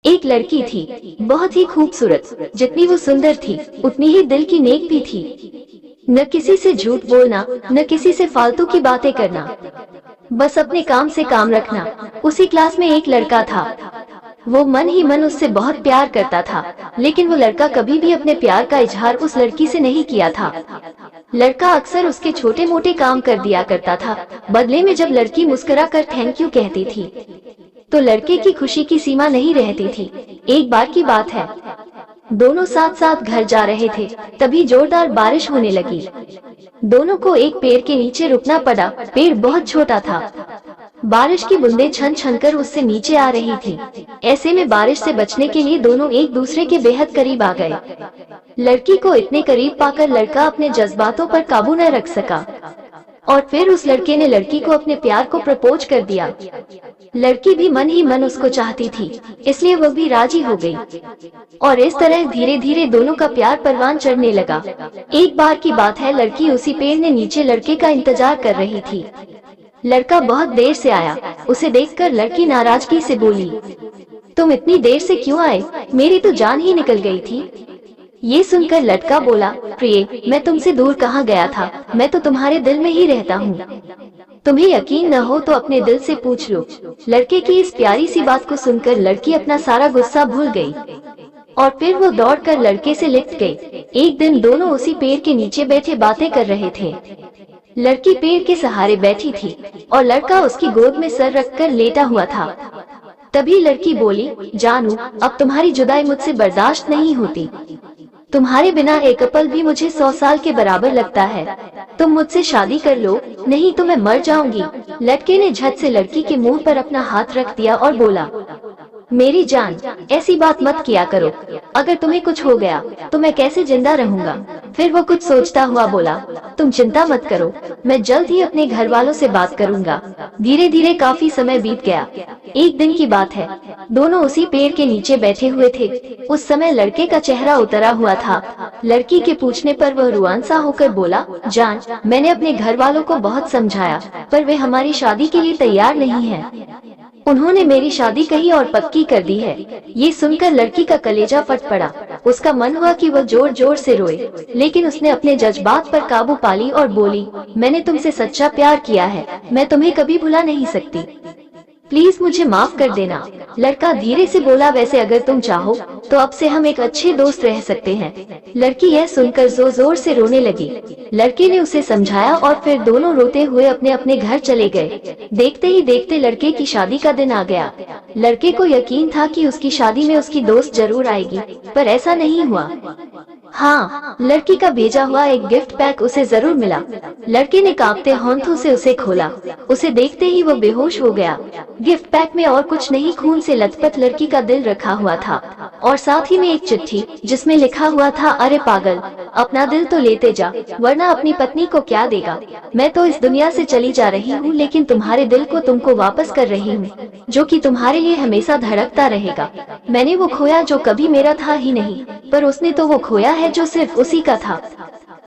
एक लड़की थी, बहुत ही खूबसूरत। जितनी वो सुंदर थी उतनी ही दिल की नेक भी थी। न किसी से झूठ बोलना, न किसी से फालतू की बातें करना, बस अपने काम से काम रखना। उसी क्लास में एक लड़का था। वो मन ही मन उससे बहुत प्यार करता था, लेकिन वो लड़का कभी भी अपने प्यार का इजहार उस लड़की से नहीं किया था। लड़का अक्सर उसके छोटे मोटे काम कर दिया करता था। बदले में जब लड़की मुस्कुरा कर थैंक यू कहती थी तो लड़के की खुशी की सीमा नहीं रहती थी। एक बार की बात है, दोनों साथ साथ घर जा रहे थे, तभी जोरदार बारिश होने लगी। दोनों को एक पेड़ के नीचे रुकना पड़ा। पेड़ बहुत छोटा था। बारिश की बूंदें छन छन कर उससे नीचे आ रही थी। ऐसे में बारिश से बचने के लिए दोनों एक दूसरे के बेहद करीब आ गए। लड़की को इतने करीब पाकर लड़का अपने जज्बातों पर काबू न रख सका और फिर उस लड़के ने लड़की को अपने प्यार को प्रपोज कर दिया। लड़की भी मन ही मन उसको चाहती थी, इसलिए वह भी राजी हो गई और इस तरह धीरे धीरे दोनों का प्यार परवान चढ़ने लगा। एक बार की बात है, लड़की उसी पेड़ ने नीचे लड़के का इंतजार कर रही थी। लड़का बहुत देर से आया। उसे देखकर लड़की नाराजगी से बोली, तुम इतनी देर से क्यों आए? मेरी तो जान ही निकल गई थी। ये सुनकर लड़का बोला, प्रिय, मैं तुमसे दूर कहाँ गया था, मैं तो तुम्हारे दिल में ही रहता हूँ। तुम्हें यकीन न हो तो अपने दिल से पूछ लो। लड़के की इस प्यारी सी बात को सुनकर लड़की अपना सारा गुस्सा भूल गई और फिर वो दौड़कर लड़के से लिपट गई। एक दिन दोनों उसी पेड़ के नीचे बैठे बातें कर रहे थे। लड़की पेड़ के सहारे बैठी थी और लड़का उसकी गोद में सर रखकर लेटा हुआ था। तभी लड़की बोली, जानू, अब तुम्हारी जुदाई मुझसे बर्दाश्त नहीं होती। तुम्हारे बिना एक पल भी मुझे 100 साल के बराबर लगता है। तुम मुझसे शादी कर लो, नहीं तो मैं मर जाऊंगी। लड़के ने झट से लड़की के मुंह पर अपना हाथ रख दिया और बोला, मेरी जान, ऐसी बात मत किया करो। अगर तुम्हें कुछ हो गया तो मैं कैसे जिंदा रहूंगा? फिर वो कुछ सोचता हुआ बोला, तुम चिंता मत करो, मैं जल्द ही अपने घर वालों से बात करूंगा। धीरे धीरे काफी समय बीत गया। एक दिन की बात है, दोनों उसी पेड़ के नीचे बैठे हुए थे। उस समय लड़के का चेहरा उतरा हुआ था। लड़की के पूछने पर वह रुआंसा होकर बोला, जान, मैंने अपने घर वालों को बहुत समझाया, पर वे हमारी शादी के लिए तैयार नहीं है। उन्होंने मेरी शादी कहीं और पक्की कर दी है। ये सुनकर लड़की का कलेजा फट पड़ा। उसका मन हुआ कि वह जोर जोर से रोए, लेकिन उसने अपने जज्बात पर काबू पा ली और बोली, मैंने तुमसे सच्चा प्यार किया है, मैं तुम्हें कभी भुला नहीं सकती। प्लीज मुझे माफ कर देना। लड़का धीरे से बोला, वैसे अगर तुम चाहो तो अब से हम एक अच्छे दोस्त रह सकते हैं। लड़की यह सुनकर जोर जोर से रोने लगी। लड़के ने उसे समझाया और फिर दोनों रोते हुए अपने अपने घर चले गए। देखते ही देखते लड़के की शादी का दिन आ गया। लड़के को यकीन था कि उसकी शादी में उसकी दोस्त जरूर आएगी, पर ऐसा नहीं हुआ। हाँ, लड़की का भेजा हुआ एक गिफ्ट पैक उसे जरूर मिला। लड़के ने कांपते हाथों से उसे खोला। उसे देखते ही वो बेहोश हो गया। गिफ्ट पैक में और कुछ नहीं, खून से लथपथ लड़की का दिल रखा हुआ था और साथ ही में एक चिट्ठी जिसमें लिखा हुआ था, अरे पागल, अपना दिल तो लेते जा, वरना अपनी पत्नी को क्या देगा। मैं तो इस दुनिया से चली जा रही हूँ, लेकिन तुम्हारे दिल को तुमको वापस कर रही हूँ, जो कि तुम्हारे लिए हमेशा धड़कता रहेगा। मैंने वो खोया जो कभी मेरा था ही नहीं, पर उसने तो वो खोया है जो सिर्फ उसी का था।